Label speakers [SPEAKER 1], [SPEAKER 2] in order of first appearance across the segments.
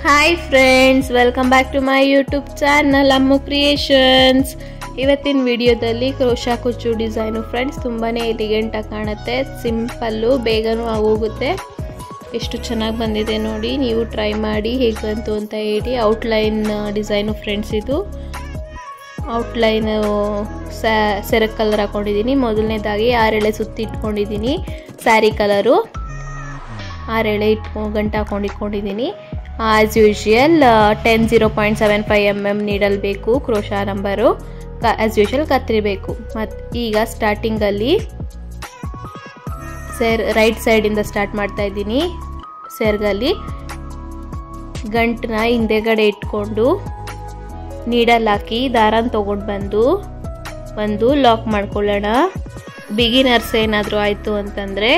[SPEAKER 1] Hi friends, welcome back to my YouTube channel Ammu creations. ಇವತ್ತಿನ ವಿಡಿಯೋದಲ್ಲಿ crochet ಕುಚ್ಚು design friends ತುಂಬಾ ಎಲಿಗೆಂಟಾಗಿ ಕಾಣುತ್ತೆ. ಸಿಂಪಲ್ಲು, ಬೇಗನೂ ಆಗೋಗುತ್ತೆ. ಎಷ್ಟು ಚೆನ್ನಾಗಿ ಬಂದಿದೆ ನೋಡಿ, ನೀವು ಟ್ರೈ ಮಾಡಿ ಹೇಗೆ ಬಂತು ಅಂತ ಹೇಳಿ. ಔಟ್ಲೈನ್ ಡಿಸೈನು ಫ್ರೆಂಡ್ಸ್, ಇದು ಔಟ್ಲೈನು ಸೆರಗ್ ಕಲರ್ ಹಾಕ್ಕೊಂಡಿದ್ದೀನಿ. ಮೊದಲನೇದಾಗಿ 6 ಎಳೆ ಸುತ್ತಿ ಇಟ್ಕೊಂಡಿದ್ದೀನಿ. ಸ್ಯಾರಿ ಕಲರು 6 ಎಳೆ ಗಂಟು ಹಾಕೊಂಡಿದ್ದೀನಿ. ಆ್ಯಸ್ ಯೂಶ್ವಲ್ 0.75 mm ನೀಡಲ್ ಬೇಕು. ಕ್ರೋಶಾ ನಂಬರು ಆ್ಯಸ್ ಯೂಶ್ವಲ್ ಕತ್ರಿ ಬೇಕು. ಮತ್ತು ಈಗ ಸ್ಟಾರ್ಟಿಂಗಲ್ಲಿ ರೈಟ್ ಸೈಡಿಂದ ಸ್ಟಾರ್ಟ್ ಮಾಡ್ತಾ ಇದ್ದೀನಿ. ಸೆರ್ಗಲ್ಲಿ ಗಂಟನ್ನ ಹಿಂದೆಗಡೆ ಇಟ್ಕೊಂಡು ನೀಡಲ್ ಹಾಕಿ ದಾರನ ತೊಗೊಂಡು ಬಂದು ಲಾಕ್ ಮಾಡ್ಕೊಳ್ಳೋಣ. ಬಿಗಿನರ್ಸ್ ಏನಾದರೂ ಆಯಿತು ಅಂತಂದರೆ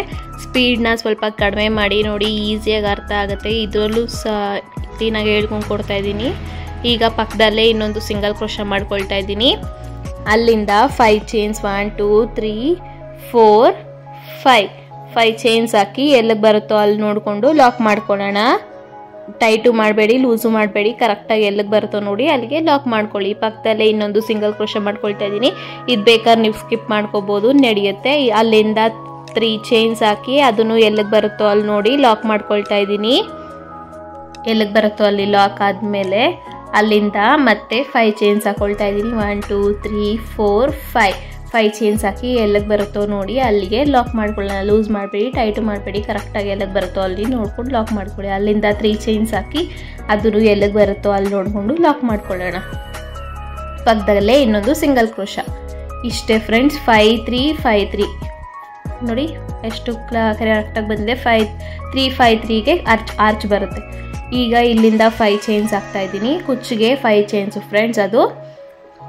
[SPEAKER 1] ಸ್ಪೀಡ್ನ ಸ್ವಲ್ಪ ಕಡಿಮೆ ಮಾಡಿ ನೋಡಿ, ಈಸಿಯಾಗಿ ಅರ್ಥ ಆಗುತ್ತೆ. ಇದರಲ್ಲೂ ಕ್ಲೀನಾಗಿ ಹೇಳ್ಕೊಂಡು ಕೊಡ್ತಾ ಇದ್ದೀನಿ. ಈಗ ಪಕ್ಕದಲ್ಲೇ ಇನ್ನೊಂದು ಸಿಂಗಲ್ ಕ್ರೋಶಾ ಮಾಡ್ಕೊಳ್ತಾ ಇದ್ದೀನಿ. ಅಲ್ಲಿಂದ 5 ಚೈನ್ಸ್ 1 2 3 4 5 ಚೈನ್ಸ್ ಹಾಕಿ ಎಲ್ಲಿಗೆ ಬರುತ್ತೋ ಅಲ್ಲಿ ನೋಡಿಕೊಂಡು ಲಾಕ್ ಮಾಡ್ಕೊಳ್ಳೋಣ. ಟೈಟು ಮಾಡಬೇಡಿ, ಲೂಸು ಮಾಡಬೇಡಿ, ಕರೆಕ್ಟಾಗಿ ಎಲ್ಲಿಗೆ ಬರುತ್ತೋ ನೋಡಿ ಅಲ್ಲಿಗೆ ಲಾಕ್ ಮಾಡ್ಕೊಳ್ಳಿ. ಪಕ್ಕದಲ್ಲೇ ಇನ್ನೊಂದು ಸಿಂಗಲ್ ಕ್ರೋಶಾ ಮಾಡ್ಕೊಳ್ತಾ ಇದ್ದೀನಿ. ಇದು ಬೇಕಾದ್ರೆ ನೀವು ಸ್ಕಿಪ್ ಮಾಡ್ಕೋಬೋದು, ನಡೆಯುತ್ತೆ. ಅಲ್ಲಿಂದ 3 ಚೈನ್ಸ್ ಹಾಕಿ ಅದನ್ನು ಎಲ್ಲಿಗೆ ಬರುತ್ತೋ ಅಲ್ಲಿ ನೋಡಿ ಲಾಕ್ ಮಾಡ್ಕೊಳ್ತಾ ಇದ್ದೀನಿ. ಎಲ್ಲಿಗೆ ಬರುತ್ತೋ ಅಲ್ಲಿ ಲಾಕ್ ಆದಮೇಲೆ ಅಲ್ಲಿಂದ ಮತ್ತೆ 5 ಚೈನ್ಸ್ ಹಾಕೊಳ್ತಾ ಇದ್ದೀನಿ. 1 2 3 4 5 ಚೈನ್ಸ್ ಹಾಕಿ ಎಲ್ಲಿಗೆ ಬರುತ್ತೋ ನೋಡಿ ಅಲ್ಲಿಗೆ ಲಾಕ್ ಮಾಡ್ಕೊಳ್ಳೋಣ. ಲೂಸ್ ಮಾಡಬೇಡಿ, ಟೈಟು ಮಾಡಬೇಡಿ, ಕರೆಕ್ಟಾಗಿ ಎಲ್ಲಿಗೆ ಬರುತ್ತೋ ಅಲ್ಲಿ ನೋಡ್ಕೊಂಡು ಲಾಕ್ ಮಾಡ್ಕೊಳ್ಳಿ. ಅಲ್ಲಿಂದ 3 ಚೈನ್ಸ್ ಹಾಕಿ ಅದನ್ನು ಎಲ್ಲಿಗೆ ಬರುತ್ತೋ ಅಲ್ಲಿ ನೋಡಿಕೊಂಡು ಲಾಕ್ ಮಾಡ್ಕೊಳ್ಳೋಣ. ಪಕ್ಕದಲ್ಲೇ ಇನ್ನೊಂದು ಸಿಂಗಲ್ ಕ್ರೋಶಾ. ಇಷ್ಟೇ ಫ್ರೆಂಡ್ಸ್. 5 3 5 3 ನೋಡಿ ಎಷ್ಟು ಕರೆಕ್ಟಾಗಿ ಬಂದಿದೆ. 3 5 3ಗೆ ಆರ್ಚ್ ಬರುತ್ತೆ. ಈಗ ಇಲ್ಲಿಂದ 5 ಚೈನ್ಸ್ ಹಾಕ್ತಾ ಇದ್ದೀನಿ. ಕುಚ್ಚಿಗೆ 5 ಚೈನ್ಸು ಫ್ರೆಂಡ್ಸ್. ಅದು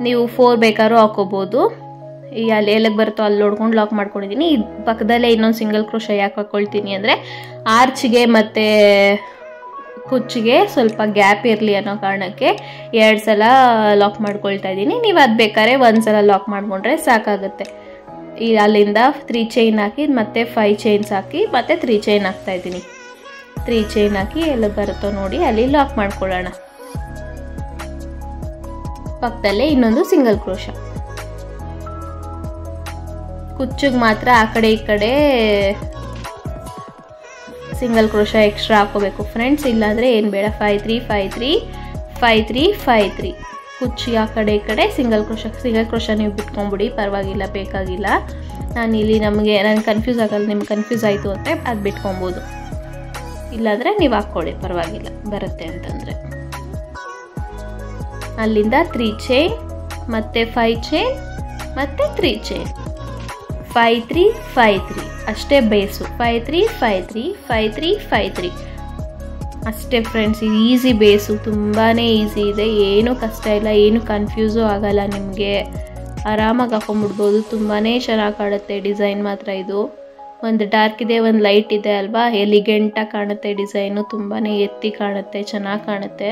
[SPEAKER 1] ನೀವು 4 ಬೇಕಾದ್ರೂ ಹಾಕೋಬೋದು. ಈಗ ಅಲ್ಲಿ ಎಲ್ಲಿಗೆ ಬರುತ್ತೋ ಅಲ್ಲಿ ನೋಡ್ಕೊಂಡು ಲಾಕ್ ಮಾಡ್ಕೊಂಡಿದ್ದೀನಿ. ಪಕ್ಕದಲ್ಲೇ ಇನ್ನೊಂದು ಸಿಂಗಲ್ ಕ್ರೋಶಾ ಯಾಕೆ ಹಾಕ್ಕೊಳ್ತೀನಿ ಅಂದರೆ ಆರ್ಚ್ಗೆ ಮತ್ತು ಕುಚ್ಚಿಗೆ ಸ್ವಲ್ಪ ಗ್ಯಾಪ್ ಇರಲಿ ಅನ್ನೋ ಕಾರಣಕ್ಕೆ 2 ಸಲ ಲಾಕ್ ಮಾಡ್ಕೊಳ್ತಾ ಇದ್ದೀನಿ. ನೀವು ಅದು ಬೇಕಾದ್ರೆ 1 ಸಲ ಲಾಕ್ ಮಾಡಿಕೊಂಡ್ರೆ ಸಾಕಾಗುತ್ತೆ. ಈಗ ಅಲ್ಲಿಂದ 3 ಚೈನ್ ಹಾಕಿ ಮತ್ತೆ 5 ಚೈನ್ಸ್ ಹಾಕಿ ಮತ್ತೆ 3 ಚೈನ್ ಹಾಕ್ತಾ ಇದ್ದೀನಿ. 3 ಚೈನ್ ಹಾಕಿ ಎಲ್ಲ ಬರುತ್ತೋ ನೋಡಿ ಅಲ್ಲಿ ಲಾಕ್ ಮಾಡ್ಕೊಳ್ಳೋಣ. ಪಕ್ಕದಲ್ಲೇ ಇನ್ನೊಂದು ಸಿಂಗಲ್ ಕ್ರೋಶಾ. ಕುಚ್ಚಿಗೆ ಮಾತ್ರ ಆ ಕಡೆ ಈ ಕಡೆ ಸಿಂಗಲ್ ಕ್ರೋಶಾ ಎಕ್ಸ್ಟ್ರಾ ಹಾಕೋಬೇಕು ಫ್ರೆಂಡ್ಸ್, ಇಲ್ಲಾಂದರೆ ಏನು ಬೇಡ. 5 3 5 3 5 3 5 3 ಕುಚ್ಚಿ ಆ ಕಡೆ ಈ ಕಡೆ ಸಿಂಗಲ್ ಕ್ರೋಶಾ ನೀವು ಬಿಟ್ಕೊಂಬಿಡಿ, ಪರವಾಗಿಲ್ಲ, ಬೇಕಾಗಿಲ್ಲ. ನಾನಿಲ್ಲಿ ನನಗೆ ಕನ್ಫ್ಯೂಸ್ ಆಗಲ್ಲ. ನಿಮ್ಗೆ ಕನ್ಫ್ಯೂಸ್ ಆಯಿತು ಅಂದರೆ ಅದು ಬಿಟ್ಕೊಬೋದು, ಇಲ್ಲಾಂದರೆ ನೀವು ಹಾಕ್ಕೊಳ್ಳಿ, ಪರವಾಗಿಲ್ಲ, ಬರುತ್ತೆ ಅಂತಂದರೆ. ಅಲ್ಲಿಂದ 3 ಚೈನ್ ಮತ್ತು 5 ಚೈನ್ ಮತ್ತು 3 ಚೈನ್ 5 3 5 3 ಅಷ್ಟೇ ಬೇಸು. 5 3 5 3 5 3 5 3 ಅಷ್ಟೇ ಫ್ರೆಂಡ್ಸ್. ಇದು ಈಸಿ ಬೇಸು, ತುಂಬಾ ಈಸಿ ಇದೆ, ಏನೂ ಕಷ್ಟ ಇಲ್ಲ, ಏನು ಕನ್ಫ್ಯೂಸು ಆಗಲ್ಲ. ನಿಮಗೆ ಆರಾಮಾಗಿ ಹಾಕೊಂಡ್ಬಿಡ್ಬೋದು. ತುಂಬಾ ಚೆನ್ನಾಗಿ ಕಾಣುತ್ತೆ ಡಿಸೈನ್ ಮಾತ್ರ. ಇದು ಒಂದು ಡಾರ್ಕ್ ಇದೆ, ಒಂದು ಲೈಟ್ ಇದೆ ಅಲ್ವಾ, ಎಲಿಗೆಂಟಾಗಿ ಕಾಣುತ್ತೆ ಡಿಸೈನು. ತುಂಬಾ ಎತ್ತಿ ಕಾಣುತ್ತೆ, ಚೆನ್ನಾಗಿ ಕಾಣುತ್ತೆ.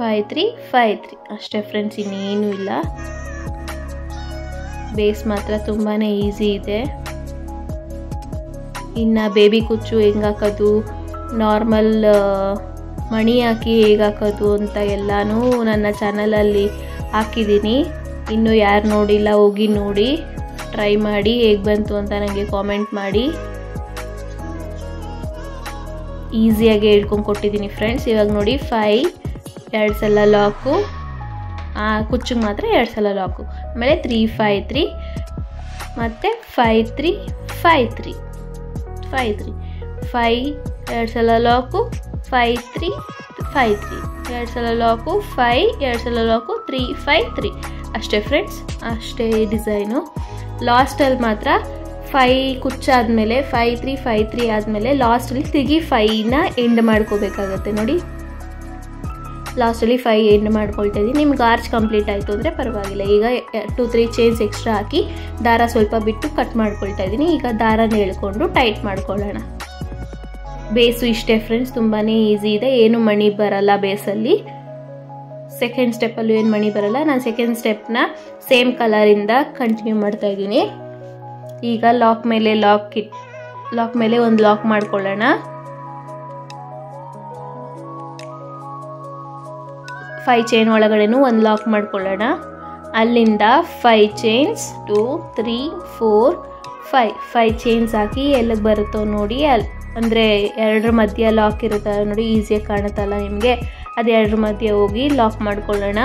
[SPEAKER 1] 5 3 5 3 ಅಷ್ಟೇ ಫ್ರೆಂಡ್ಸ್, ಇನ್ನೇನು ಇಲ್ಲ. ಬೇಸ್ ಮಾತ್ರ ತುಂಬಾ ಈಸಿ ಇದೆ. ಇನ್ನು ಬೇಬಿ ಕುಚ್ಚು ಹೆಂಗೆ ಹಾಕೋದು, ನಾರ್ಮಲ್ ಮಣಿ ಹಾಕಿ ಹೇಗೆ ಹಾಕೋದು ಅಂತ ಎಲ್ಲನೂ ನನ್ನ ಚಾನಲಲ್ಲಿ ಹಾಕಿದ್ದೀನಿ. ಇನ್ನೂ ಯಾರು ನೋಡಿಲ್ಲ ಹೋಗಿ ನೋಡಿ, ಟ್ರೈ ಮಾಡಿ, ಹೇಗೆ ಬಂತು ಅಂತ ನನಗೆ ಕಾಮೆಂಟ್ ಮಾಡಿ. ಈಸಿಯಾಗಿ ಹೇಳ್ಕೊಂಡು ಕೊಟ್ಟಿದ್ದೀನಿ ಫ್ರೆಂಡ್ಸ್. ಇವಾಗ ನೋಡಿ 5 2 ಸಲ ಲಾಕು, ಕುಚ್ಚಿಗೆ ಮಾತ್ರ 2 ಸಲ ಲಾಕು. ಆಮೇಲೆ 3 5 3 ಮತ್ತು 5 3 5 3 5 3 5 2 ಸಲ ಲಾಕು, 5 3 5 3 2 ಸಲ ಲಾಕು, 5 2 ಸಲ ಲಾಕು, 3 5 3 ಅಷ್ಟೇ ಫ್ರೆಂಡ್ಸ್. ಅಷ್ಟೇ ಡಿಸೈನು. ಲಾಸ್ಟಲ್ಲಿ ಮಾತ್ರ 5 ಕುಚ್ಚಾದಮೇಲೆ 5 3 5 3 ಆದಮೇಲೆ ಲಾಸ್ಟಲ್ಲಿ ತಿರುಗಿ 5ನ ಎಂಡ್ ಮಾಡ್ಕೋಬೇಕಾಗತ್ತೆ ನೋಡಿ. ಲಾಸ್ಟಲ್ಲಿ 5 ಎಂಡ್ ಮಾಡ್ಕೊಳ್ತಾ ಇದ್ದೀನಿ. ನಿಮ್ಗೆ ಆರ್ಚ್ ಕಂಪ್ಲೀಟ್ ಆಯಿತು ಅಂದರೆ ಪರವಾಗಿಲ್ಲ. ಈಗ 2 3 ಚೈನ್ಸ್ ಎಕ್ಸ್ಟ್ರಾ ಹಾಕಿ ದಾರ ಸ್ವಲ್ಪ ಬಿಟ್ಟು ಕಟ್ ಮಾಡ್ಕೊಳ್ತಾ ಇದ್ದೀನಿ. ಈಗ ದಾರನ ಎಳ್ಕೊಂಡು ಟೈಟ್ ಮಾಡ್ಕೊಳ್ಳೋಣ. ಬೇಸು ಇಷ್ಟೇ ಫ್ರೆಂಡ್ಸ್, ತುಂಬಾ ಈಸಿ ಇದೆ, ಏನು ಮಣಿ ಬರಲ್ಲ ಬೇಸಲ್ಲಿ. ಸೆಕೆಂಡ್ ಸ್ಟೆಪ್ಪಲ್ಲೂ ಏನು ಮಣಿ ಬರಲ್ಲ. ನಾನು ಸೆಕೆಂಡ್ ಸ್ಟೆಪ್ನ ಸೇಮ್ ಕಲರಿಂದ ಕಂಟಿನ್ಯೂ ಮಾಡ್ತಾ ಇದ್ದೀನಿ. ಈಗ ಲಾಕ್ ಮೇಲೆ ಒಂದು ಲಾಕ್ ಮಾಡ್ಕೊಳ್ಳೋಣ. 5 ಚೈನ್ ಒಳಗಡೆನೂ ಒಂದು ಲಾಕ್ ಮಾಡ್ಕೊಳ್ಳೋಣ. ಅಲ್ಲಿಂದ 5 ಚೈನ್ಸ್ 2 3 4 5 ಚೈನ್ಸ್ ಹಾಕಿ ಎಲ್ಲಿಗೆ ಬರುತ್ತೋ ನೋಡಿ, ಅಂದರೆ ಎರಡರ ಮಧ್ಯೆ ಲಾಕ್ ಇರುತ್ತೆ ನೋಡಿ, ಈಸಿಯಾಗಿ ಕಾಣುತ್ತಲ್ಲ ನಿಮಗೆ, ಅದು ಎರಡರ ಮಧ್ಯೆ ಹೋಗಿ ಲಾಕ್ ಮಾಡ್ಕೊಳ್ಳೋಣ.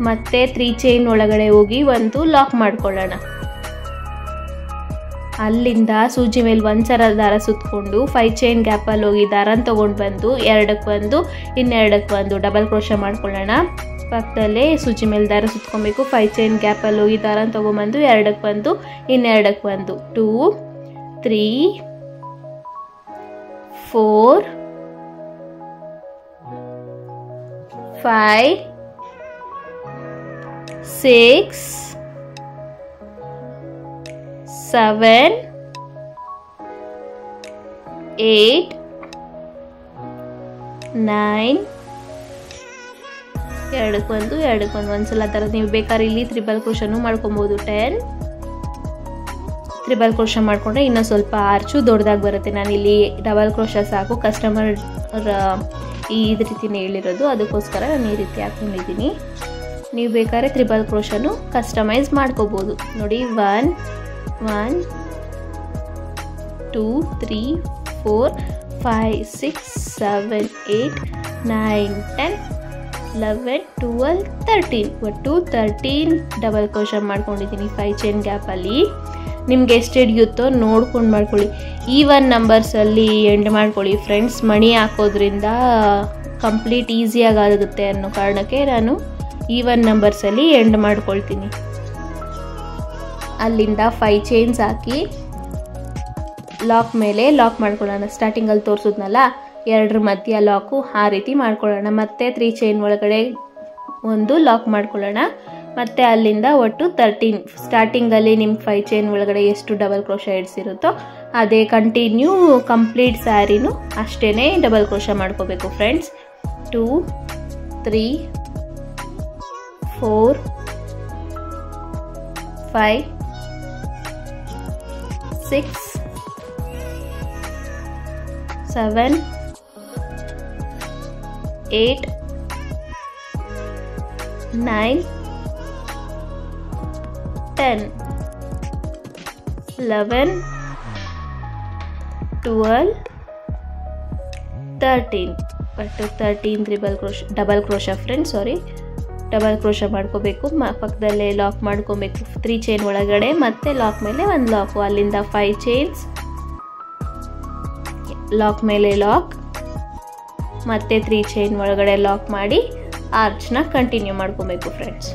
[SPEAKER 1] ಮತ್ತೆ 3 ಚೈನ್ ಒಳಗಡೆ ಹೋಗಿ ಒಂದು ಲಾಕ್ ಮಾಡ್ಕೊಳ್ಳೋಣ. ಅಲ್ಲಿಂದ ಸೂಜಿ ಮೇಲೆ ಒಂದ್ಸಲ ದಾರ ಸುತ್ತಕೊಂಡು 5 ಚೈನ್ ಗ್ಯಾಪಲ್ಲಿ ಹೋಗಿ ದಾರನ ತೊಗೊಂಡು ಬಂದು ಎರಡಕ್ಕೆ ಒಂದು ಇನ್ನೆರಡಕ್ಕೆ ಒಂದು ಡಬಲ್ ಕ್ರೋಶೆ ಮಾಡ್ಕೊಳ್ಳೋಣ. ಪಕ್ಕದಲ್ಲೇ ಸೂಜಿ ಮೇಲೆ ದಾರ ಸುತ್ಕೊಬೇಕು. 5 ಚೈನ್ ಗ್ಯಾಪಲ್ಲಿ ಹೋಗಿ ದಾರನ ತೊಗೊಂಬಂದು ಎರಡಕ್ಕೆ ಒಂದು ಇನ್ನೆರಡಕ್ಕೆ ಒಂದು 2 3 4 5 6 7 8 9 ಎರಡಕ್ಕೊಂದು ಒಂದ್ಸಲ ಥರ ನೀವು ಬೇಕಾದ್ರೆ ಇಲ್ಲಿ ತ್ರಿಬಲ್ ಕ್ರೋಶನೂ ಮಾಡ್ಕೊಬೋದು. 10 ತ್ರಿಬಲ್ ಕ್ರೋಶ ಮಾಡಿಕೊಂಡ್ರೆ ಇನ್ನೂ ಸ್ವಲ್ಪ ಆರ್ಚು ದೊಡ್ಡದಾಗಿ ಬರುತ್ತೆ. ನಾನಿಲ್ಲಿ ಡಬಲ್ ಕ್ರೋಶ ಸಾಕು, ಕಸ್ಟಮರ್ ಈ ರೀತಿನೇ ಹೇಳಿರೋದು, ಅದಕ್ಕೋಸ್ಕರ ನಾನು ಈ ರೀತಿ ಹಾಕೊಂಡಿದ್ದೀನಿ. ನೀವು ಬೇಕಾದ್ರೆ ತ್ರಿಬಲ್ ಕ್ರೋಶನು ಕಸ್ಟಮೈಸ್ ಮಾಡ್ಕೋಬೋದು ನೋಡಿ. 1 1 2 3 4 5 6 7 8 9 10 11 12 13 ಒಟ್ಟು 13 ಡಬಲ್ ಕ್ರೋಶ ಮಾಡ್ಕೊಂಡಿದ್ದೀನಿ 5 ಚೈನ್ ಗ್ಯಾಪಲ್ಲಿ. ನಿಮ್ಗೆ ಎಷ್ಟು ಹಿಡಿಯುತ್ತೋ ನೋಡ್ಕೊಂಡು ಮಾಡ್ಕೊಳ್ಳಿ. ಈವನ್ ನಂಬರ್ಸಲ್ಲಿ ಎಂಡ್ ಮಾಡ್ಕೊಳ್ಳಿ ಫ್ರೆಂಡ್ಸ್. ಮಣಿ ಹಾಕೋದ್ರಿಂದ ಕಂಪ್ಲೀಟ್ ಈಸಿಯಾಗಿ ಆಗುತ್ತೆ ಅನ್ನೋ ಕಾರಣಕ್ಕೆ ನಾನು ಈವನ್ ನಂಬರ್ಸಲ್ಲಿ ಎಂಡ್ ಮಾಡ್ಕೊಳ್ತೀನಿ. ಅಲ್ಲಿಂದ 5 ಚೈನ್ಸ್ ಹಾಕಿ ಲಾಕ್ ಮೇಲೆ ಲಾಕ್ ಮಾಡ್ಕೊಳ್ಳೋಣ. ಸ್ಟಾರ್ಟಿಂಗಲ್ಲಿ ತೋರಿಸಿದ್ನಲ್ಲ ಎರಡರ ಮಧ್ಯ ಲಾಕು, ಆ ರೀತಿ ಮಾಡ್ಕೊಳ್ಳೋಣ. ಮತ್ತೆ 3 ಚೈನ್ ಒಳಗಡೆ ಒಂದು ಲಾಕ್ ಮಾಡ್ಕೊಳ್ಳೋಣ. ಮತ್ತು ಅಲ್ಲಿಂದ ಒಟ್ಟು 13 ಸ್ಟಾರ್ಟಿಂಗಲ್ಲಿ ನಿಮ್ಮ 5 ಚೈನ್ ಒಳಗಡೆ ಎಷ್ಟು ಡಬಲ್ ಕ್ರೋಶ ಇಡಿಸಿರುತ್ತೋ ಅದೇ ಕಂಟಿನ್ಯೂ ಕಂಪ್ಲೀಟ್ ಸ್ಯಾರಿನೂ ಅಷ್ಟೇ ಡಬಲ್ ಕ್ರೋಶ ಮಾಡ್ಕೋಬೇಕು friends. 2 3 4 5 6 7 8 9 10 11 12 13 but 13 double crochet friends, double crochet ಮಾಡ್ಕೋಬೇಕು. ಪಕ್ಕದಲ್ಲೇ ಲಾಕ್ ಮಾಡ್ಕೋಬೇಕು 3 ಚೈನ್ ಒಳಗಡೆ, ಮತ್ತೆ ಲಾಕ್ ಮೇಲೆ ಒಂದು ಲಾಕು. ಅಲ್ಲಿಂದ 5 ಚೈನ್ಸ್, ಲಾಕ್ ಮೇಲೆ ಲಾಕ್, ಮತ್ತೆ 3 ಚೈನ್ ಒಳಗಡೆ ಲಾಕ್ ಮಾಡಿ ಆರ್ಚ್ನ ಕಂಟಿನ್ಯೂ ಮಾಡ್ಕೋಬೇಕು ಫ್ರೆಂಡ್ಸ್.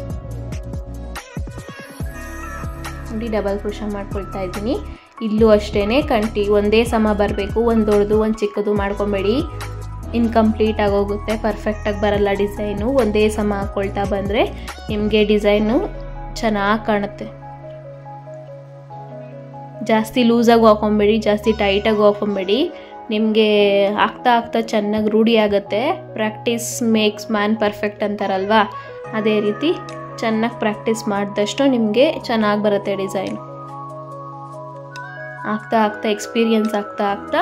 [SPEAKER 1] ನೋಡಿ ಡಬಲ್ ಕ್ರೋಶ ಮಾಡ್ಕೊಳ್ತಾ ಇದ್ದೀನಿ. ಇಲ್ಲೂ ಅಷ್ಟೇ ಒಂದೇ ಸಮ ಬರಬೇಕು, ಒಂದು ದೊಡ್ಡದು ಒಂದು ಚಿಕ್ಕದು ಮಾಡ್ಕೊಬೇಡಿ, ಇನ್ಕಂಪ್ಲೀಟ್ ಆಗೋಗುತ್ತೆ, ಪರ್ಫೆಕ್ಟಾಗಿ ಬರಲ್ಲ ಡಿಸೈನು. ಒಂದೇ ಸಮ ಹಾಕ್ಕೊಳ್ತಾ ಬಂದರೆ ನಿಮಗೆ ಡಿಸೈನು ಚೆನ್ನಾಗಿ ಕಾಣುತ್ತೆ. ಜಾಸ್ತಿ ಲೂಸಾಗಿ ಹಾಕೊಬೇಡಿ, ಜಾಸ್ತಿ ಟೈಟಾಗಿ ಹಾಕೊಬೇಡಿ. ನಿಮಗೆ ಆಗ್ತಾ ಆಗ್ತಾ ಚೆನ್ನಾಗಿ ರೂಢಿ ಆಗುತ್ತೆ. ಪ್ರಾಕ್ಟೀಸ್ ಮೇಕ್ಸ್ ಮ್ಯಾನ್ ಪರ್ಫೆಕ್ಟ್ ಅಂತಾರಲ್ವಾ, ಅದೇ ರೀತಿ ಚೆನ್ನಾಗಿ ಪ್ರಾಕ್ಟೀಸ್ ಮಾಡಿದಷ್ಟು ನಿಮಗೆ ಚೆನ್ನಾಗಿ ಬರುತ್ತೆ ಡಿಸೈನ್. ಆಗ್ತಾ ಆಗ್ತಾ ಎಕ್ಸ್ಪೀರಿಯನ್ಸ್ ಆಗ್ತಾ ಆಗ್ತಾ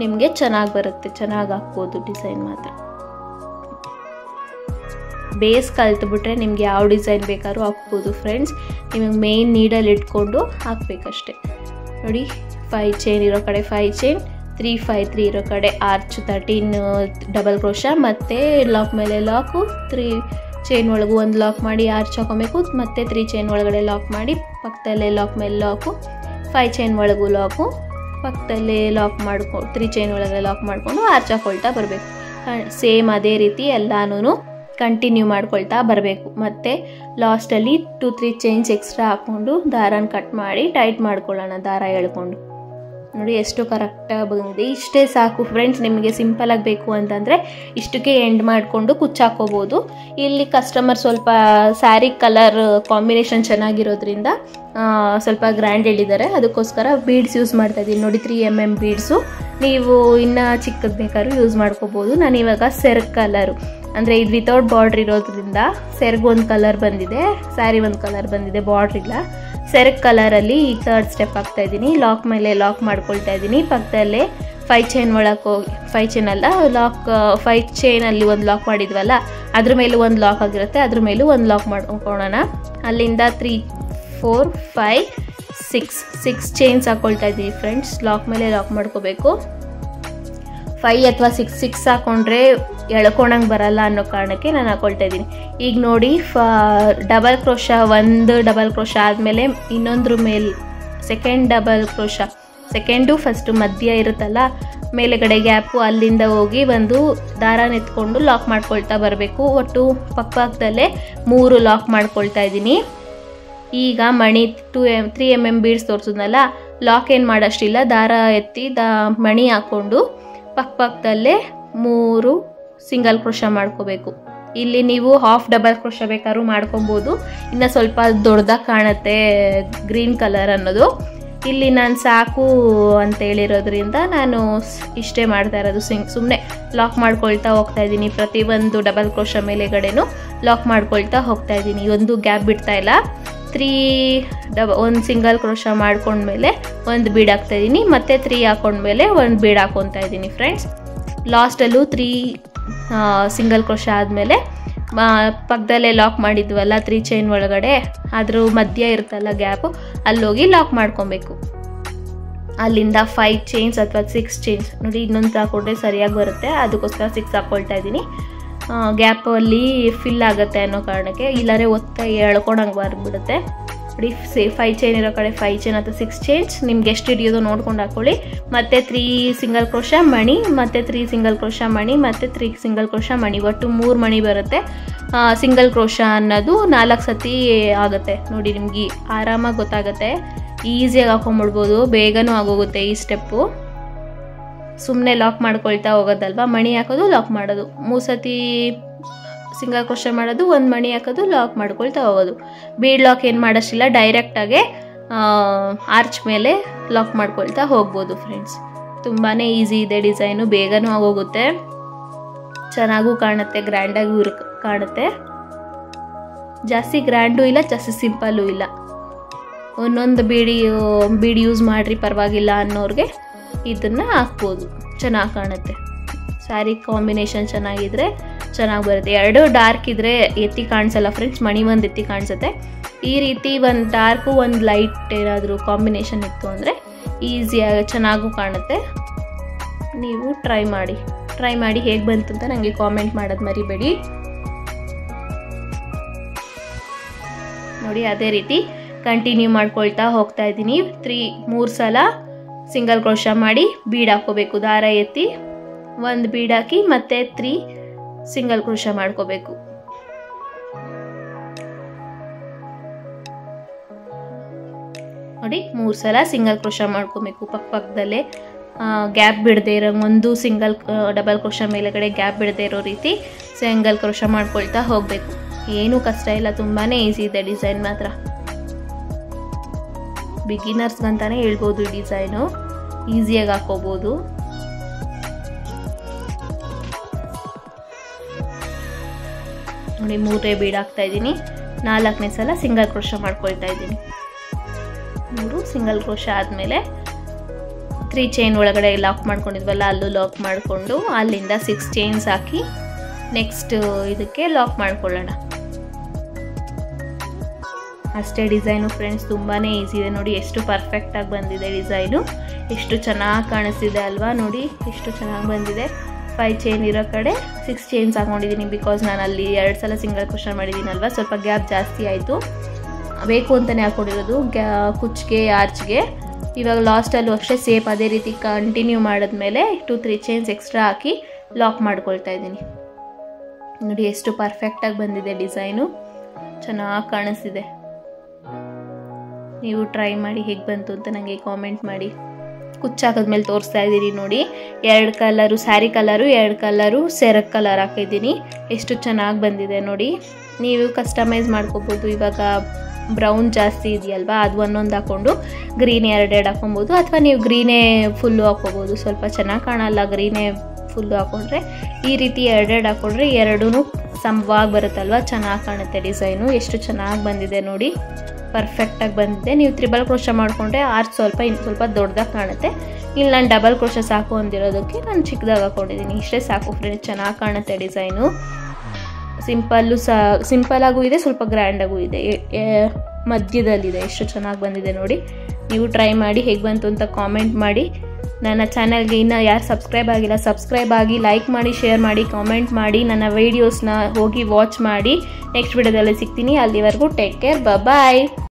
[SPEAKER 1] ನಿಮಗೆ ಚೆನ್ನಾಗಿ ಬರುತ್ತೆ, ಚೆನ್ನಾಗಿ ಹಾಕ್ಬೋದು ಡಿಸೈನ್. ಮಾತ್ರ ಬೇಸ್ ಕಲ್ತ್ಬಿಟ್ರೆ ನಿಮಗೆ ಯಾವ ಡಿಸೈನ್ ಬೇಕಾದ್ರೂ ಹಾಕ್ಬೋದು ಫ್ರೆಂಡ್ಸ್. ನಿಮಗೆ ಮೇಯ್ನ್ ನೀಡಲ್ಲಿ ಇಟ್ಕೊಂಡು ಹಾಕಬೇಕಷ್ಟೆ. ನೋಡಿ 5 ಚೈನ್ ಇರೋ ಕಡೆ 5 ಚೈನ್, 3 5 3 ಇರೋ ಕಡೆ ಆರ್ಚ್ 13 ಡಬಲ್ ಕ್ರೋಶ, ಮತ್ತು ಲಾಕ್ ಮೇಲೆ ಲಾಕು, 3 ಚೈನ್ ಒಳಗೂ ಒಂದು ಲಾಕ್ ಮಾಡಿ ಆರ್ಚ್ ಹಾಕೊಬೇಕು, ಮತ್ತು 3 ಚೈನ್ ಒಳಗಡೆ ಲಾಕ್ ಮಾಡಿ ಪಕ್ಕದಲ್ಲೇ ಲಾಕ್ ಮೇಲೆ ಲಾಕು, 5 ಚೈನ್ ಒಳಗೂ ಲಾಕು, ಪಕ್ಕದಲ್ಲೇ ಲಾಕ್ ಮಾಡ್ಕೊಂಡು 3 ಚೈನ್ ಒಳಗಡೆ ಲಾಕ್ ಮಾಡಿಕೊಂಡು ಆರ್ಚ್ ಹಾಕೊಳ್ತಾ ಬರಬೇಕು. ಸೇಮ್ ಅದೇ ರೀತಿ ಎಲ್ಲಾನು ಕಂಟಿನ್ಯೂ ಮಾಡ್ಕೊಳ್ತಾ ಬರಬೇಕು. ಮತ್ತು ಲಾಸ್ಟಲ್ಲಿ 2-3 ಚೈನ್ಸ್ ಎಕ್ಸ್ಟ್ರಾ ಹಾಕ್ಕೊಂಡು ದಾರನ ಕಟ್ ಮಾಡಿ ಟೈಟ್ ಮಾಡ್ಕೊಳ್ಳೋಣ, ದಾರ ಎಳ್ಕೊಂಡು. ನೋಡಿ ಎಷ್ಟು ಕರೆಕ್ಟಾಗಿ ಬಂದಿದೆ. ಇಷ್ಟೇ ಸಾಕು ಫ್ರೆಂಡ್ಸ್. ನಿಮಗೆ ಸಿಂಪಲಾಗಿ ಬೇಕು ಅಂತಂದರೆ ಇಷ್ಟಕ್ಕೆ ಎಂಡ್ ಮಾಡಿಕೊಂಡು ಕುಚ್ಚಾಕೋಬೋದು. ಇಲ್ಲಿ ಕಸ್ಟಮರ್ ಸ್ವಲ್ಪ ಸ್ಯಾರಿ ಕಲರ್ ಕಾಂಬಿನೇಷನ್ ಚೆನ್ನಾಗಿರೋದ್ರಿಂದ ಸ್ವಲ್ಪ ಗ್ರ್ಯಾಂಡ್ ಹೇಳಿದ್ದಾರೆ, ಅದಕ್ಕೋಸ್ಕರ ಬೀಡ್ಸ್ ಯೂಸ್ ಮಾಡ್ತಾಯಿದ್ದೀನಿ. ನೋಡಿ 3 mm ಬೀಡ್ಸು. ನೀವು ಇನ್ನೂ ಚಿಕ್ಕದು ಬೇಕಾದ್ರೂ ಯೂಸ್ ಮಾಡ್ಕೋಬೋದು. ನಾನಿವಾಗ ಸೆರ್ಗ್ ಕಲರು, ಅಂದರೆ ಇದು ವಿತೌಟ್ ಬಾರ್ಡ್ರ್ ಇರೋದ್ರಿಂದ ಸೆರ್ಗ್ ಒಂದು ಕಲರ್ ಬಂದಿದೆ, ಸ್ಯಾರಿ ಒಂದು ಕಲರ್ ಬಂದಿದೆ, ಬಾರ್ಡ್ರ್ ಇಲ್ಲ. ಸೆರ್ಗ್ ಕಲರಲ್ಲಿ ಈ 3rd ಸ್ಟೆಪ್ ಹಾಕ್ತಾಯಿದ್ದೀನಿ. ಲಾಕ್ ಮೇಲೆ ಲಾಕ್ ಮಾಡ್ಕೊಳ್ತಾ ಇದ್ದೀನಿ. ಪಕ್ಕದಲ್ಲೇ 5 ಚೈನ್ ಒಳಗೆ ಹೋಗಿ 5 ಚೈನ್ ಅಲ್ಲ ಲಾಕ್ 5 ಚೈನಲ್ಲಿ ಒಂದು ಲಾಕ್ ಮಾಡಿದ್ವಲ್ಲ ಅದ್ರ ಮೇಲೂ ಒಂದು ಲಾಕ್ ಆಗಿರುತ್ತೆ, ಅದ್ರ ಮೇಲೂ ಒಂದು ಲಾಕ್ ಮಾಡ್ಕೊಳ್ಳೋಣ. ಅಲ್ಲಿಂದ 3 4 5 6 ಚೈನ್ಸ್ ಹಾಕ್ಕೊಳ್ತಾ ಇದ್ದೀವಿ ಫ್ರೆಂಡ್ಸ್. ಲಾಕ್ ಮೇಲೆ ಲಾಕ್ ಮಾಡ್ಕೋಬೇಕು. 5 ಅಥವಾ 6 ಹಾಕ್ಕೊಂಡ್ರೆ ಎಳ್ಕೊಳಂಗೆ ಬರಲ್ಲ ಅನ್ನೋ ಕಾರಣಕ್ಕೆ ನಾನು ಹಾಕ್ಕೊಳ್ತಾ ಇದ್ದೀನಿ. ಈಗ ನೋಡಿ ಡಬಲ್ ಕ್ರೋಶ, ಒಂದು ಡಬಲ್ ಕ್ರೋಶ ಆದಮೇಲೆ ಇನ್ನೊಂದ್ರ ಮೇಲೆ second double crochet, second first ಮಧ್ಯ ಇರುತ್ತಲ್ಲ ಮೇಲೆಗಡೆ ಗ್ಯಾಪು, ಅಲ್ಲಿಂದ ಹೋಗಿ ಒಂದು ದಾರ ಎತ್ಕೊಂಡು ಲಾಕ್ ಮಾಡ್ಕೊಳ್ತಾ ಬರಬೇಕು. ಒಟ್ಟು ಪಕ್ಕದಲ್ಲೇ 3 ಲಾಕ್ ಮಾಡ್ಕೊಳ್ತಾ ಇದ್ದೀನಿ. ಈಗ ಮಣಿ 3 mm ಬೀಡ್ಸ್ ತೋರಿಸಿದ್ನಲ್ಲ, ಲಾಕ್ ಏನು ಮಾಡೋಷ್ಟಿಲ್ಲ, ದಾರ ಎತ್ತಿ ಮಣಿ ಹಾಕ್ಕೊಂಡು ಪಕ್ಕದಲ್ಲೇ 3 ಸಿಂಗಲ್ ಕ್ರೋಶ ಮಾಡ್ಕೋಬೇಕು. ಇಲ್ಲಿ ನೀವು ಹಾಫ್ ಡಬಲ್ ಕ್ರೋಶ ಬೇಕಾದ್ರೂ ಮಾಡ್ಕೊಬೋದು, ಇನ್ನು ಸ್ವಲ್ಪ ದೊಡ್ಡದಾಗಿ ಕಾಣುತ್ತೆ ಗ್ರೀನ್ ಕಲರ್ ಅನ್ನೋದು. ಇಲ್ಲಿ ನಾನು ಸಾಕು ಅಂತ ಹೇಳಿರೋದ್ರಿಂದ ನಾನು ಇಷ್ಟೇ ಮಾಡ್ತಾ ಇರೋದು. ಸುಮ್ಮನೆ ಲಾಕ್ ಮಾಡ್ಕೊಳ್ತಾ ಹೋಗ್ತಾ ಇದ್ದೀನಿ. ಪ್ರತಿಯೊಂದು ಡಬಲ್ ಕ್ರೋಶ ಮೇಲೆಗಡೆನೂ ಲಾಕ್ ಮಾಡ್ಕೊಳ್ತಾ ಹೋಗ್ತಾ ಇದ್ದೀನಿ, ಒಂದು ಗ್ಯಾಪ್ ಬಿಡ್ತಾ ಇಲ್ಲ. 1 ಸಿಂಗಲ್ ಕ್ರೋಶ ಮಾಡ್ಕೊಂಡ್ಮೇಲೆ ಒಂದು ಬೀಡ್ ಹಾಕ್ತಾ ಇದ್ದೀನಿ, ಮತ್ತು 3 ಹಾಕೊಂಡ್ಮೇಲೆ ಒಂದು ಬೀಡ್ ಹಾಕೊತಾ ಇದ್ದೀನಿ ಫ್ರೆಂಡ್ಸ್. ಲಾಸ್ಟಲ್ಲೂ 3 ಸಿಂಗಲ್ ಕ್ರೋಶ ಆದಮೇಲೆ ಪಕ್ಕದಲ್ಲೇ ಲಾಕ್ ಮಾಡಿದ್ವಲ್ಲ 3 ಚೈನ್ ಒಳಗಡೆ, ಅದ್ರ ಮಧ್ಯ ಇರುತ್ತಲ್ಲ ಗ್ಯಾಪು, ಅಲ್ಲೋಗಿ ಲಾಕ್ ಮಾಡ್ಕೊಬೇಕು. ಅಲ್ಲಿಂದ 5 ಚೈನ್ಸ್ ಅಥವಾ 6 ಚೈನ್ಸ್ ನೋಡಿ, ಇನ್ನೊಂದು ಹಾಕೊಂಡ್ರೆ ಸರಿಯಾಗಿ ಬರುತ್ತೆ, ಅದಕ್ಕೋಸ್ಕರ 6 ಹಾಕ್ಕೊಳ್ತಾ ಇದ್ದೀನಿ. ಗ್ಯಾಪಲ್ಲಿ ಫಿಲ್ ಆಗುತ್ತೆ ಅನ್ನೋ ಕಾರಣಕ್ಕೆ, ಇಲ್ಲರೆ ಒತ್ತ ಎಳ್ಕೊಂಡಂಗೆ ಬರ್ಬಿಡುತ್ತೆ ನೋಡಿ. 5 ಚೈನ್ ಇರೋ ಕಡೆ 5 ಚೈನ್ ಅಥವಾ 6 ಚೈನ್ಸ್ ನಿಮ್ಗೆ ಎಷ್ಟು ಹಿಡಿಯೋದು ನೋಡ್ಕೊಂಡು ಹಾಕ್ಕೊಳ್ಳಿ. ಮತ್ತು 3 ಸಿಂಗಲ್ ಕ್ರೋಶ ಮಣಿ, ಮತ್ತು 3 ಸಿಂಗಲ್ ಕ್ರೋಶ ಮಣಿ, ಮತ್ತು 3 ಸಿಂಗಲ್ ಕ್ರೋಶ ಮಣಿ, ಒಟ್ಟು 3 ಮಣಿ ಬರುತ್ತೆ. ಸಿಂಗಲ್ ಕ್ರೋಶ ಅನ್ನೋದು 4 ಸತಿ ಆಗುತ್ತೆ ನೋಡಿ. ನಿಮ್ಗೆ ಆರಾಮಾಗಿ ಗೊತ್ತಾಗುತ್ತೆ, ಈಸಿಯಾಗಿ ಹಾಕೊಂಡ್ಬಿಡ್ಬೋದು, ಬೇಗನೂ ಆಗೋಗುತ್ತೆ ಈ ಸ್ಟೆಪ್ಪು. ಸುಮ್ಮನೆ ಲಾಕ್ ಮಾಡ್ಕೊಳ್ತಾ ಹೋಗೋದಲ್ವ, ಮಣಿ ಹಾಕೋದು ಲಾಕ್ ಮಾಡೋದು, 3 ಸತಿ ಸಿಂಗಲ್ ಕ್ರೋಶ ಮಾಡೋದು, 1 ಮಣಿ ಹಾಕೋದು, ಲಾಕ್ ಮಾಡ್ಕೊಳ್ತಾ ಹೋಗೋದು. ಬೀಡ್ ಲಾಕ್ ಏನು ಮಾಡೋಷ್ಟಿಲ್ಲ, ಡೈರೆಕ್ಟಾಗೆ ಆರ್ಚ್ ಮೇಲೆ ಲಾಕ್ ಮಾಡ್ಕೊಳ್ತಾ ಹೋಗ್ಬೋದು ಫ್ರೆಂಡ್ಸ್. ತುಂಬಾ ಈಸಿ ಇದೆ ಡಿಸೈನು, ಬೇಗನೂ ಆಗೋಗುತ್ತೆ, ಚೆನ್ನಾಗೂ ಕಾಣುತ್ತೆ, ಗ್ರ್ಯಾಂಡಾಗೂ ಕಾಣುತ್ತೆ. ಜಾಸ್ತಿ ಗ್ರ್ಯಾಂಡು ಇಲ್ಲ, ಜಾಸ್ತಿ ಸಿಂಪಲ್ಲು ಇಲ್ಲ. ಒಂದೊಂದು ಬೀಡಿ ಯೂಸ್ ಮಾಡಿರಿ ಪರವಾಗಿಲ್ಲ ಅನ್ನೋರಿಗೆ ಇದನ್ನು ಹಾಕ್ಬೋದು, ಚೆನ್ನಾಗಿ ಕಾಣುತ್ತೆ. ಸ್ಯಾರಿ ಕಾಂಬಿನೇಷನ್ ಚೆನ್ನಾಗಿದ್ರೆ ಚೆನ್ನಾಗಿ ಬರುತ್ತೆ. 2 ಡಾರ್ಕ್ ಇದ್ದರೆ ಎತ್ತಿ ಕಾಣಿಸಲ್ಲ ಫ್ರೆಂಡ್ಸ್, ಮಣಿ ಒಂದು ಎತ್ತಿ ಕಾಣಿಸುತ್ತೆ. ಈ ರೀತಿ ಒಂದು ಡಾರ್ಕು ಒಂದು ಲೈಟ್ ಏನಾದರೂ ಕಾಂಬಿನೇಷನ್ ಇತ್ತು ಅಂದರೆ ಈಸಿಯಾಗಿ ಚೆನ್ನಾಗೂ ಕಾಣುತ್ತೆ. ನೀವು ಟ್ರೈ ಮಾಡಿ ಹೇಗೆ ಬಂತು ಅಂತ ನನಗೆ ಕಾಮೆಂಟ್ ಮಾಡೋದು ಮರಿಬೇಡಿ ನೋಡಿ. ಅದೇ ರೀತಿ ಕಂಟಿನ್ಯೂ ಮಾಡ್ಕೊಳ್ತಾ ಹೋಗ್ತಾ ಇದ್ದೀನಿ. 3 ಸಲ ಸಿಂಗಲ್ ಕ್ರೋಶ ಮಾಡಿ ಬೀಡ್ ಹಾಕೋಬೇಕು, ದಾರ ಎತ್ತಿ 1 ಬೀಡ್ ಹಾಕಿ ಮತ್ತೆ 3 ಸಿಂಗಲ್ ಕ್ರೋಶ ಮಾಡ್ಕೋಬೇಕು. ನೋಡಿ 3 ಸಲ ಸಿಂಗಲ್ ಕ್ರೋಶ ಮಾಡ್ಕೋಬೇಕು. ಪಕ್ಕದಲ್ಲೇ ಗ್ಯಾಪ್ ಬಿಡದೆ ಇರೋ, ಒಂದು ಡಬಲ್ ಕ್ರೋಶ ಮೇಲೆಗಡೆ ಗ್ಯಾಪ್ ಬಿಡದೆ ಇರೋ ರೀತಿ ಸಿಂಗಲ್ ಕ್ರೋಶ ಮಾಡ್ಕೊಳ್ತಾ ಹೋಗಬೇಕು. ಏನೂ ಕಷ್ಟ ಇಲ್ಲ, ತುಂಬಾ ಈಸಿ ಇದೆ ಡಿಸೈನ್ ಮಾತ್ರ. ಬಿಗಿನರ್ಸ್ಗಂತಾನೆ ಹೇಳ್ಬೋದು, ಈ ಡಿಸೈನು ಈಸಿಯಾಗಿ ಹಾಕೋಬೋದು. ನೋಡಿ 3 ಬೀಡ್ ಹಾಕ್ತಾ ಇದ್ದೀನಿ. 4ನೇ ಸಲ ಸಿಂಗಲ್ ಕ್ರೋಶ ಮಾಡ್ಕೊಳ್ತಾ ಇದ್ದೀನಿ. 3 ಸಿಂಗಲ್ ಕ್ರೋಶ ಆದಮೇಲೆ 3 ಚೈನ್ ಒಳಗಡೆ ಲಾಕ್ ಮಾಡ್ಕೊಂಡಿದ್ವಲ್ಲ, ಅಲ್ಲೂ ಲಾಕ್ ಮಾಡಿಕೊಂಡು ಅಲ್ಲಿಂದ 6 ಚೈನ್ಸ್ ಹಾಕಿ ನೆಕ್ಸ್ಟ್ ಇದಕ್ಕೆ ಲಾಕ್ ಮಾಡ್ಕೊಳ್ಳೋಣ. ಅಷ್ಟೇ ಡಿಸೈನು ಫ್ರೆಂಡ್ಸ್, ತುಂಬಾ ಈಸಿ ಇದೆ. ನೋಡಿ ಎಷ್ಟು ಪರ್ಫೆಕ್ಟಾಗಿ ಬಂದಿದೆ ಡಿಸೈನು, ಎಷ್ಟು ಚೆನ್ನಾಗಿ ಕಾಣಿಸ್ತಿದೆ ಅಲ್ವಾ. ನೋಡಿ ಎಷ್ಟು ಚೆನ್ನಾಗಿ ಬಂದಿದೆ. 5 ಚೈನ್ ಇರೋ ಕಡೆ 6 ಚೈನ್ಸ್ ಹಾಕೊಂಡಿದ್ದೀನಿ, ಬಿಕಾಸ್ ನಾನು ಅಲ್ಲಿ 2 ಸಲ ಸಿಂಗಲ್ ಕ್ರೋಶ ಮಾಡಿದ್ದೀನಲ್ವ, ಸ್ವಲ್ಪ ಗ್ಯಾಪ್ ಜಾಸ್ತಿ ಆಯಿತು, ಬೇಕು ಅಂತಲೇ ಹಾಕೊಂಡಿರೋದು ಕುಚ್ಚಿಗೆ ಆರ್ಚ್ಗೆ. ಇವಾಗ ಲಾಸ್ಟಲ್ಲೂ ಅಷ್ಟೇ ಸೇಪ್ ಅದೇ ರೀತಿ ಕಂಟಿನ್ಯೂ ಮಾಡಿದ್ಮೇಲೆ 2-3 ಚೈನ್ಸ್ ಎಕ್ಸ್ಟ್ರಾ ಹಾಕಿ ಲಾಕ್ ಮಾಡ್ಕೊಳ್ತಾ ಇದ್ದೀನಿ. ನೋಡಿ ಎಷ್ಟು ಪರ್ಫೆಕ್ಟಾಗಿ ಬಂದಿದೆ ಡಿಸೈನು, ಚೆನ್ನಾಗಿ ಕಾಣಿಸ್ತಿದೆ. ನೀವು ಟ್ರೈ ಮಾಡಿ ಹೇಗೆ ಬಂತು ಅಂತ ನನಗೆ ಕಾಮೆಂಟ್ ಮಾಡಿ. ಕುಚ್ಚಾಕಿದ್ಮೇಲೆ ತೋರಿಸ್ತಾ ಇದ್ದೀನಿ ನೋಡಿ, 2 ಕಲರು ಸ್ಯಾರಿ ಕಲರು, 2 ಕಲರು ಸೆರಗ್ ಕಲರ್ ಹಾಕಿದ್ದೀನಿ. ಎಷ್ಟು ಚೆನ್ನಾಗಿ ಬಂದಿದೆ ನೋಡಿ. ನೀವು ಕಸ್ಟಮೈಸ್ ಮಾಡ್ಕೋಬೋದು. ಇವಾಗ ಬ್ರೌನ್ ಜಾಸ್ತಿ ಇದೆಯಲ್ವಾ, ಅದು ಒಂದೊಂದು ಹಾಕ್ಕೊಂಡು ಗ್ರೀನ್ 2 ಹಾಕೊಬೋದು, ಅಥವಾ ನೀವು ಗ್ರೀನೇ ಫುಲ್ಲು ಹಾಕ್ಕೋಬೋದು. ಸ್ವಲ್ಪ ಚೆನ್ನಾಗಿ ಕಾಣಲ್ಲ ಗ್ರೀನೇ ಫುಲ್ಲು ಹಾಕ್ಕೊಂಡ್ರೆ, ಈ ರೀತಿ 2 ಹಾಕ್ಕೊಂಡ್ರೆ 2 ಸಮವಾಗಿ ಬರುತ್ತಲ್ವ, ಚೆನ್ನಾಗಿ ಕಾಣುತ್ತೆ ಡಿಸೈನು. ಎಷ್ಟು ಚೆನ್ನಾಗಿ ಬಂದಿದೆ ನೋಡಿ, ಪರ್ಫೆಕ್ಟಾಗಿ ಬಂದಿದೆ. ನೀವು 3 ಕ್ರೋಶ ಮಾಡಿಕೊಂಡ್ರೆ ಆರ್ಚ್ ಸ್ವಲ್ಪ ದೊಡ್ಡದಾಗಿ ಕಾಣುತ್ತೆ. ಇಲ್ಲಿ ನಾನು ಡಬಲ್ ಕ್ರೋಶೆ ಸಾಕು ಅಂದಿರೋದಕ್ಕೆ ನಾನು ಚಿಕ್ಕದಾಗಿ ಹಾಕೊಂಡಿದ್ದೀನಿ. ಇಷ್ಟೇ ಸಾಕು ಫ್ರೆಂಡ್ಸ್, ಚೆನ್ನಾಗಿ ಕಾಣುತ್ತೆ ಡಿಸೈನು. ಸಿಂಪಲ್ಲಾಗೂ ಇದೆ, ಸ್ವಲ್ಪ ಗ್ರ್ಯಾಂಡಾಗೂ ಇದೆ, ಮಧ್ಯದಲ್ಲಿದೆ. ಎಷ್ಟು ಚೆನ್ನಾಗಿ ಬಂದಿದೆ ನೋಡಿ. ನೀವು ಟ್ರೈ ಮಾಡಿ, ಹೇಗೆ ಬಂತು ಅಂತ ಕಾಮೆಂಟ್ ಮಾಡಿ. ನನ್ನ ಚಾನಲ್ಗೆ ಇನ್ನೂ ಯಾರು ಸಬ್ಸ್ಕ್ರೈಬ್ ಆಗಿಲ್ಲ ಸಬ್ಸ್ಕ್ರೈಬ್ ಆಗಿ, ಲೈಕ್ ಮಾಡಿ, ಶೇರ್ ಮಾಡಿ, ಕಾಮೆಂಟ್ ಮಾಡಿ. ನನ್ನ ವೀಡಿಯೋಸ್ನ ಹೋಗಿ ವಾಚ್ ಮಾಡಿ. ನೆಕ್ಸ್ಟ್ ವಿಡಿಯೋದಲ್ಲಿ ಸಿಗ್ತೀನಿ. ಅಲ್ಲಿವರೆಗೂ ಟೇಕ್ ಕೇರ್, ಬಾಯ್.